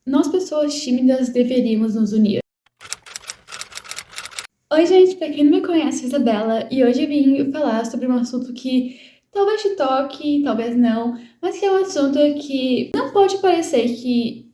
Nós, pessoas tímidas, deveríamos nos unir. Oi, gente, pra quem não me conhece, eu sou Isabela, e hoje eu vim falar sobre um assunto que talvez te toque, talvez não, mas que é um assunto que não pode parecer que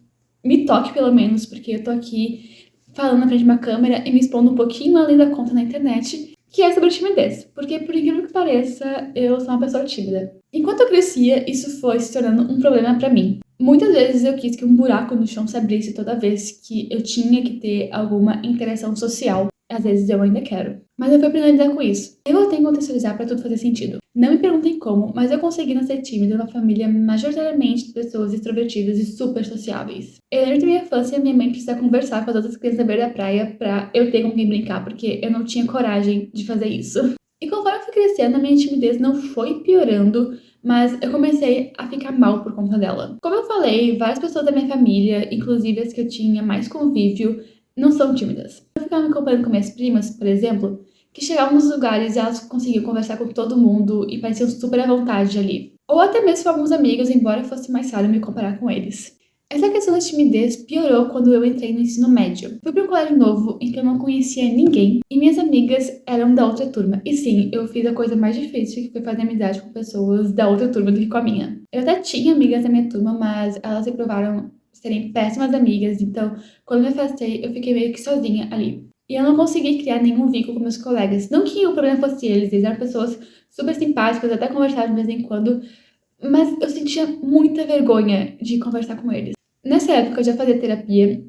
me toque, pelo menos, porque eu tô aqui falando na frente de uma câmera e me expondo um pouquinho além da conta na internet, que é sobre timidez, porque, por incrível que pareça, eu sou uma pessoa tímida. Enquanto eu crescia, isso foi se tornando um problema pra mim. Muitas vezes eu quis que um buraco no chão se abrisse toda vez que eu tinha que ter alguma interação social. Às vezes eu ainda quero. Mas eu fui aprendendo a lidar com isso. Eu voltei a contextualizar pra tudo fazer sentido. Não me perguntem como, mas eu consegui nascer tímida numa família majoritariamente de pessoas extrovertidas e super sociáveis. Eu lembro da minha infância minha mãe precisava conversar com as outras crianças na beira da praia pra eu ter com quem brincar, porque eu não tinha coragem de fazer isso. E conforme eu fui crescendo, a minha timidez não foi piorando, mas eu comecei a ficar mal por conta dela. Como eu falei, várias pessoas da minha família, inclusive as que eu tinha mais convívio, não são tímidas. Eu ficava me comparando com minhas primas, por exemplo, que chegavam nos lugares e elas conseguiam conversar com todo mundo e pareciam super à vontade ali. Ou até mesmo com alguns amigos, embora fosse mais raro me comparar com eles. Essa questão da timidez piorou quando eu entrei no ensino médio. Fui para um colégio novo em que eu não conhecia ninguém e minhas amigas eram da outra turma. E sim, eu fiz a coisa mais difícil, que foi fazer amizade com pessoas da outra turma do que com a minha. Eu até tinha amigas da minha turma, mas elas se provaram serem péssimas amigas, então quando me afastei eu fiquei meio que sozinha ali. E eu não consegui criar nenhum vínculo com meus colegas. Não que o problema fosse eles eram pessoas super simpáticas, até conversavam de vez em quando, mas eu sentia muita vergonha de conversar com eles. Nessa época eu já fazia terapia,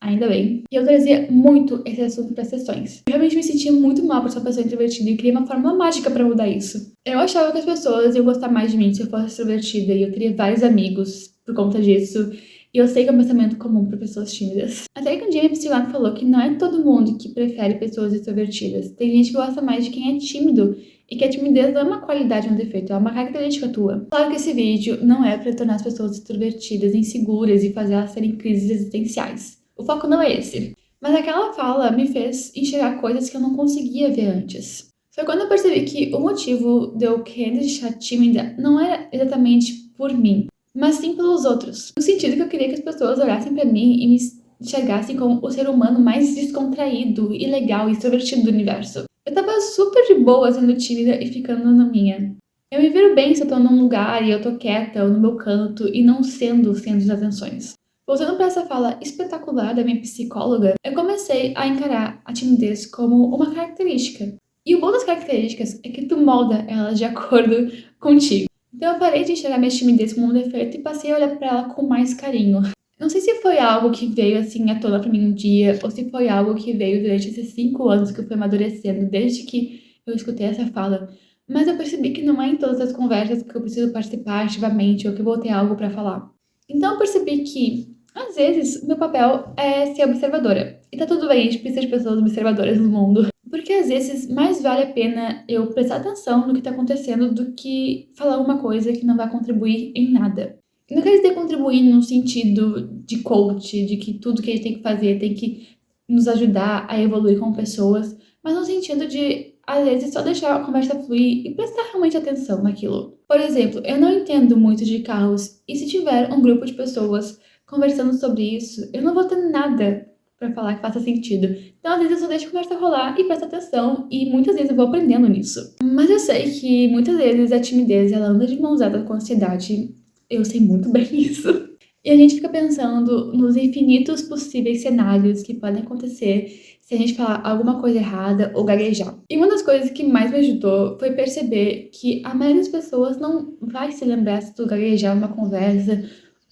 ainda bem, e eu trazia muito esse assunto para sessões. Eu realmente me sentia muito mal por ser uma pessoa introvertida e criei uma fórmula mágica para mudar isso. Eu achava que as pessoas iam gostar mais de mim se eu fosse extrovertida e eu teria vários amigos por conta disso. E eu sei que é um pensamento comum para pessoas tímidas. Até que um dia minha psicóloga falou que não é todo mundo que prefere pessoas extrovertidas. Tem gente que gosta mais de quem é tímido e que a timidez não é uma qualidade ou um defeito, é uma característica tua. Claro que esse vídeo não é para tornar as pessoas extrovertidas inseguras e fazer elas terem crises existenciais. O foco não é esse. Mas aquela fala me fez enxergar coisas que eu não conseguia ver antes. Foi quando eu percebi que o motivo de eu querer deixar tímida não era exatamente por mim, mas sim pelos outros. No sentido que eu queria que as pessoas olhassem pra mim e me enxergassem como o ser humano mais descontraído e legal e extrovertido do universo. Eu tava super de boa sendo tímida e ficando na minha. Eu me viro bem se eu tô num lugar e eu tô quieta ou no meu canto e não sendo o centro das atenções. Voltando para essa fala espetacular da minha psicóloga, eu comecei a encarar a timidez como uma característica. E o bom das características é que tu molda elas de acordo contigo. Então eu parei de enxergar minha timidez como um defeito e passei a olhar para ela com mais carinho. Não sei se foi algo que veio assim à tona para mim um dia, ou se foi algo que veio durante esses 5 anos que eu fui amadurecendo, desde que eu escutei essa fala. Mas eu percebi que não é em todas as conversas que eu preciso participar ativamente ou que eu vou ter algo para falar. Então eu percebi que, às vezes, o meu papel é ser observadora. E tá tudo bem, a gente precisa de pessoas observadoras no mundo. Porque às vezes mais vale a pena eu prestar atenção no que tá acontecendo do que falar uma coisa que não vai contribuir em nada. E não quer dizer contribuir no sentido de coach, de que tudo que a gente tem que fazer tem que nos ajudar a evoluir como pessoas, mas no sentido de, às vezes, só deixar a conversa fluir e prestar realmente atenção naquilo. Por exemplo, eu não entendo muito de carros, e se tiver um grupo de pessoas conversando sobre isso, eu não vou ter nada pra falar que faça sentido. Então, às vezes, eu só deixo a conversa rolar e presto atenção, e muitas vezes eu vou aprendendo nisso. Mas eu sei que muitas vezes a timidez, ela anda de mãos dadas com a ansiedade. Eu sei muito bem isso. E a gente fica pensando nos infinitos possíveis cenários que podem acontecer se a gente falar alguma coisa errada ou gaguejar. E uma das coisas que mais me ajudou foi perceber que a maioria das pessoas não vai se lembrar se tu gaguejar numa conversa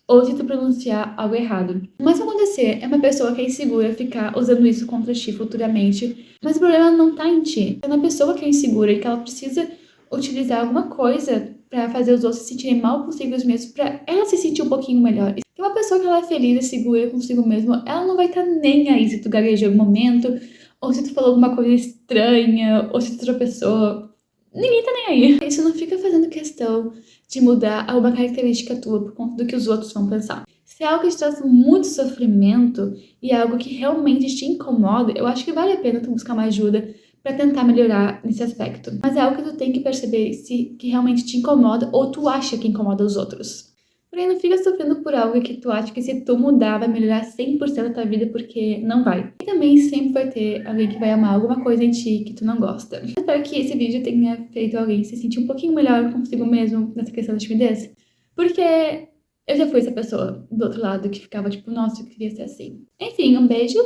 ou se tu pronunciar algo errado. Mas se acontecer, é uma pessoa que é insegura ficar usando isso contra ti futuramente. Mas o problema não tá em ti. É na pessoa que é insegura e que ela precisa utilizar alguma coisa pra fazer os outros se sentirem mal consigo mesmos, pra ela se sentir um pouquinho melhor. E uma pessoa que ela é feliz e segura consigo mesma, ela não vai estar nem aí se tu gaguejou em algum momento, ou se tu falou alguma coisa estranha, ou se tu tropeçou. Ninguém tá nem aí. Isso não fica fazendo questão de mudar alguma característica tua por conta do que os outros vão pensar. Se é algo que te traz muito sofrimento e é algo que realmente te incomoda, eu acho que vale a pena tu buscar uma ajuda pra tentar melhorar nesse aspecto. Mas é algo que tu tem que perceber se que realmente te incomoda ou tu acha que incomoda os outros. Porém, não fica sofrendo por algo que tu acha que se tu mudar vai melhorar 100% a tua vida, porque não vai. E também sempre vai ter alguém que vai amar alguma coisa em ti que tu não gosta. Espero que esse vídeo tenha feito alguém se sentir um pouquinho melhor consigo mesmo nessa questão da timidez, porque eu já fui essa pessoa do outro lado que ficava tipo, nossa, eu queria ser assim. Enfim, um beijo,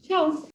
tchau!